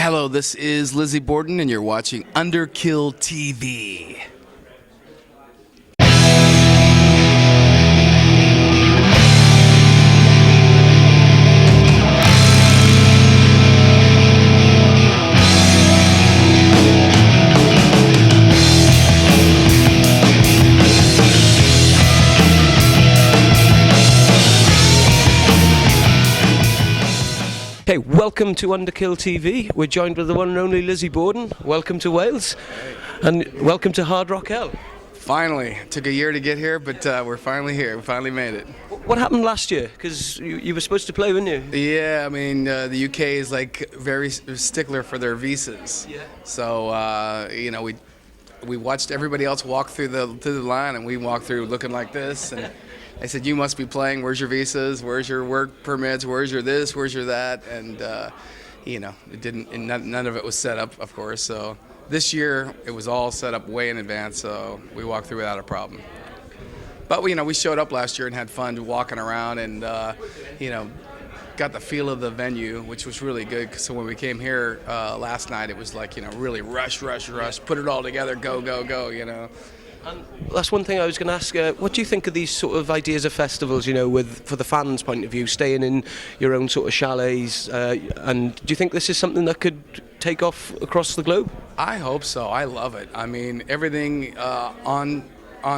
Hello, this is Lizzy Borden, and you're watching Underkill TV. Okay, welcome to Underkill TV. We're joined with the one and only Lizzy Borden. Welcome to Wales, and welcome to Hard Rock Hell. Finally, took a year to get here, but we're finally here. We finally made it. What happened last year? Because you were supposed to play, weren't you? Yeah, I mean, the UK is like very stickler for their visas. Yeah. So we watched everybody else walk through the line, and we walked through looking like this. And I said, "You must be playing. Where's your visas? Where's your work permits? Where's your this? Where's your that?" And it didn't. And none of it was set up, of course. So this year it was all set up way in advance. So we walked through without a problem. But we showed up last year and had fun walking around, and got the feel of the venue, which was really good. So when we came here last night, it was like really rush, put it all together, go. And that's one thing I was going to ask. What do you think of these sort of ideas of festivals? For the fans' point of view, staying in your own sort of chalets, and do you think this is something that could take off across the globe? I hope so. I love it. I mean, everything on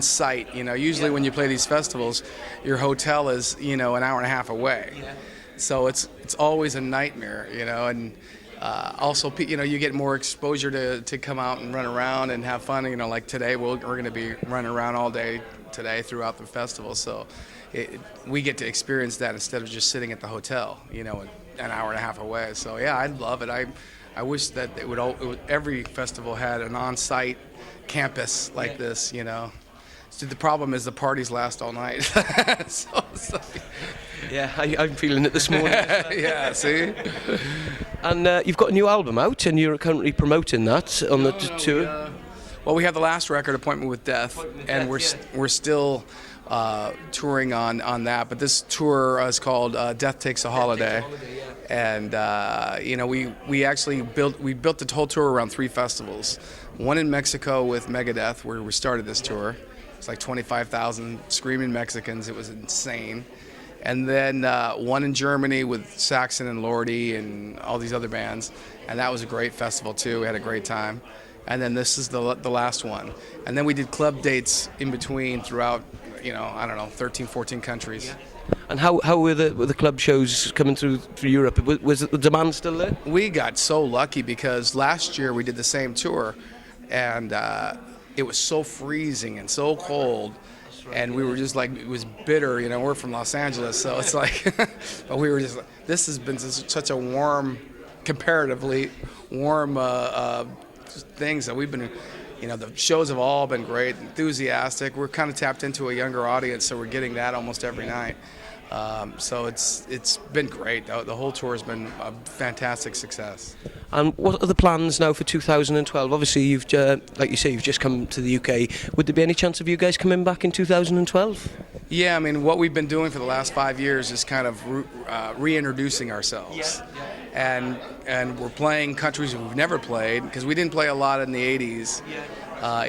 site. Usually when you play these festivals, your hotel is an hour and a half away. Yeah. So it's always a nightmare. And also, you get more exposure to come out and run around and have fun. Like today, we're going to be running around all day today throughout the festival. So we get to experience that instead of just sitting at the hotel, an hour and a half away. So yeah, I love it. I wish that every festival had an on-site campus like this. So the problem is the parties last all night. so. Yeah, I'm feeling it this morning. Yeah, see? And you've got a new album out, and you're currently promoting that on the tour. Well, we have the last record, Appointment with Death, and we're still touring on that. But this tour is called Death Takes a Holiday, and we actually built the whole tour around 3 festivals. One in Mexico with Megadeth, where we started this tour. It's like 25,000 screaming Mexicans. It was insane. And then one in Germany with Saxon and Lordi and all these other bands, and that was a great festival too. We had a great time. And then this is the last one. And then we did club dates in between throughout, 13, 14 countries. Yeah. And how were the club shows coming through Europe? Was the demand still there? We got so lucky because last year we did the same tour, and it was so freezing and so cold. And we were just like, it was bitter, we're from Los Angeles, so it's like, but we were just like, this has been such a comparatively warm things that we've been, the shows have all been great, enthusiastic. We're kind of tapped into a younger audience, so we're getting that almost every night. So it's been great. The whole tour has been a fantastic success. And what are the plans now for 2012? Obviously, you've like you say, you've just come to the UK. Would there be any chance of you guys coming back in 2012? Yeah, I mean, what we've been doing for the last 5 years is kind of reintroducing ourselves. Yeah. And we're playing countries we've never played, because we didn't play a lot in the 80s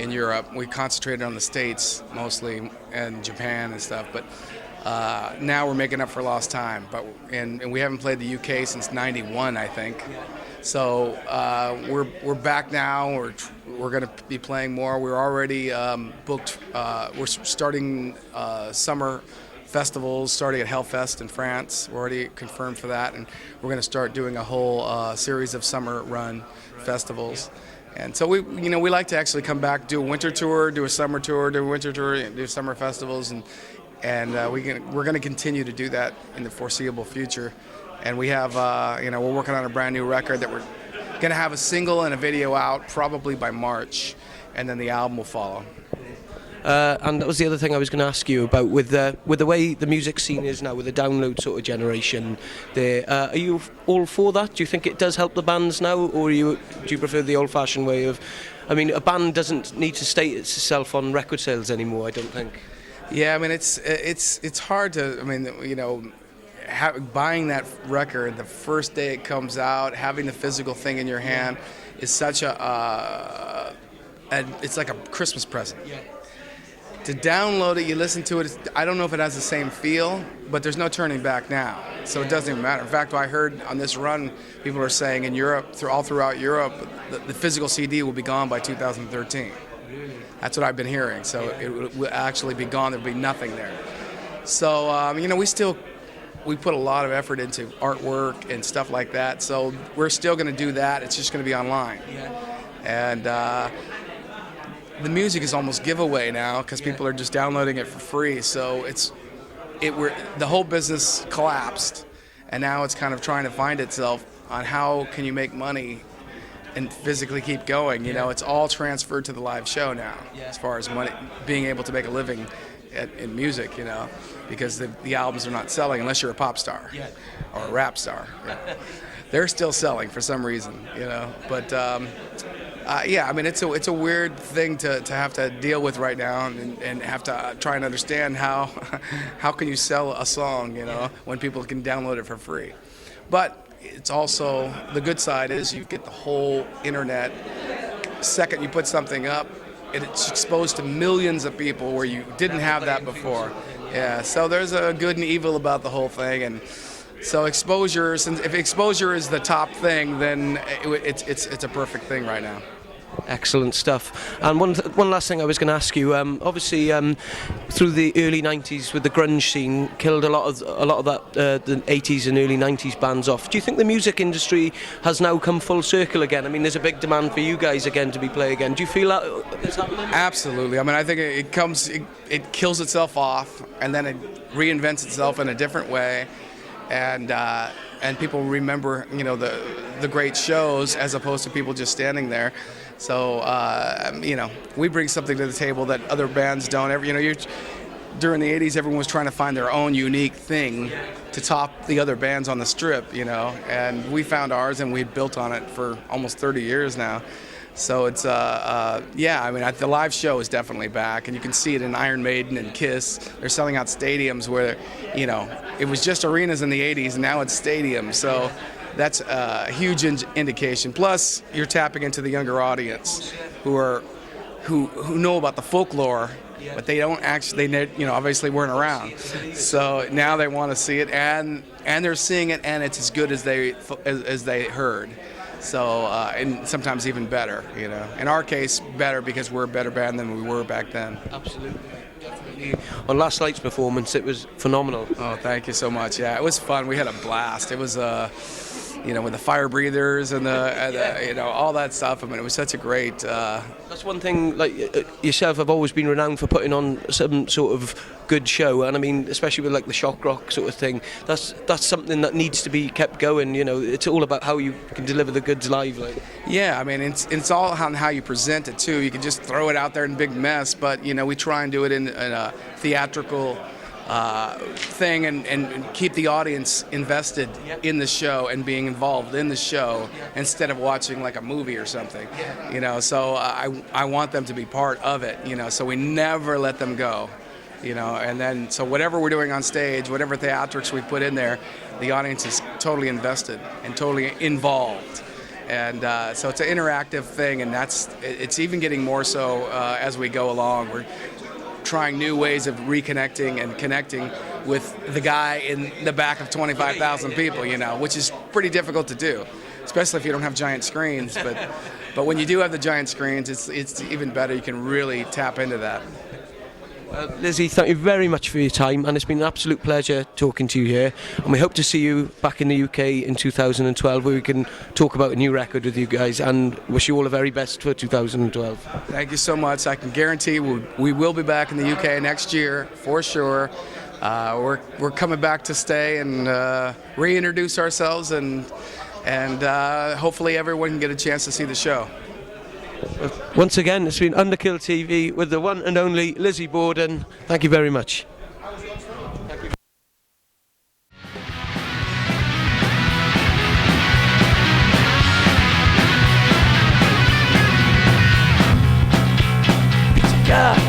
in Europe. We concentrated on the States mostly, and Japan and stuff. But now we're making up for lost time. And we haven't played the UK since '91, I think. Yeah. So we're back now. We're going to be playing more. We're already booked. We're starting summer festivals, starting at Hellfest in France. We're already confirmed for that, and we're going to start doing a whole series of summer run festivals. And so we like to actually come back, do a winter tour, do a summer tour, do a winter tour, do summer festivals, and we're going to continue to do that in the foreseeable future. And we have, we're working on a brand new record that we're going to have a single and a video out probably by March, and then the album will follow. And that was the other thing I was going to ask you about with the way the music scene is now, with the download sort of generation. Are you all for that? Do you think it does help the bands now, or do you prefer the old-fashioned way of? I mean, a band doesn't need to state itself on record sales anymore, I don't think. Yeah, I mean it's hard to. I mean, buying that record the first day it comes out, having the physical thing in your hand is such it's like a Christmas present. To download it, you listen to it, I don't know if it has the same feel, but there's no turning back now. So it doesn't even matter. In fact, I heard on this run, people are saying in Europe, all throughout Europe, the physical CD will be gone by 2013. That's what I've been hearing. So it will actually be gone. There'll be nothing there. So, we put a lot of effort into artwork and stuff like that. So we're still going to do that. It's just going to be online. And the music is almost giveaway now because people are just downloading it for free. So the whole business collapsed, and now it's kind of trying to find itself on how can you make money and physically keep going. It's all transferred to the live show now, as far as money, being able to make a living in music. Because the albums are not selling unless you're a pop star or a rap star. They're still selling for some reason. But. It's a weird thing to have to deal with right now, and have to try and understand how can you sell a song, when people can download it for free. But it's also, the good side is you get the whole internet. Second you put something up, it's exposed to millions of people where you didn't have that before. So there's a good and evil about the whole thing, and so exposure. If exposure is the top thing, then it's a perfect thing right now. Excellent stuff. And one last thing I was going to ask you. Obviously, through the early '90s with the grunge scene, killed a lot of that the '80s and early '90s bands off. Do you think the music industry has now come full circle again? I mean, there's a big demand for you guys again to be playing again. Do you feel that is happening? Absolutely. I mean, I think it kills itself off, and then it reinvents itself in a different way, and people remember, the great shows as opposed to people just standing there. So, we bring something to the table that other bands don't. During the 80s, everyone was trying to find their own unique thing to top the other bands on the strip, and we found ours, and we built on it for almost 30 years now. So it's, the live show is definitely back, and you can see it in Iron Maiden and Kiss. They're selling out stadiums where, it was just arenas in the 80s, and now it's stadiums. So that's a huge indication. Plus, you're tapping into the younger audience who know about the folklore, but they don't actually, obviously weren't around. So now they want to see it, and they're seeing it, and it's as good as they heard. So, and sometimes even better, In our case, better because we're a better band than we were back then. Absolutely. Definitely. On last night's performance, it was phenomenal. Oh, thank you so much. Yeah, it was fun. We had a blast. It was, with the fire breathers and all that stuff. I mean, it was such a great. That's one thing. Like yourself, have always been renowned for putting on some sort of good show, and I mean, especially with like the shock rock sort of thing. That's something that needs to be kept going. It's all about how you can deliver the goods live. Like. Yeah, I mean, it's all on how you present it too. You can just throw it out there in a big mess, but we try and do it in a theatrical thing and keep the audience invested in the show and being involved in the show instead of watching like a movie or something. So I want them to be part of it. So we never let them go. And then so whatever we're doing on stage, whatever theatrics we put in there, the audience is totally invested and totally involved. And so it's an interactive thing, and it's even getting more so as we go along. We're trying new ways of reconnecting and connecting with the guy in the back of 25,000 people, which is pretty difficult to do, especially if you don't have giant screens. But when you do have the giant screens, it's even better. You can really tap into that. Lizzy, thank you very much for your time, and it's been an absolute pleasure talking to you here, and we hope to see you back in the UK in 2012 where we can talk about a new record with you guys, and wish you all the very best for 2012. Thank you so much. I can guarantee we will be back in the UK next year for sure. We're coming back to stay and reintroduce ourselves, and hopefully everyone can get a chance to see the show. Once again, it's been Underkill TV with the one and only Lizzy Borden. Thank you very much. Thank you.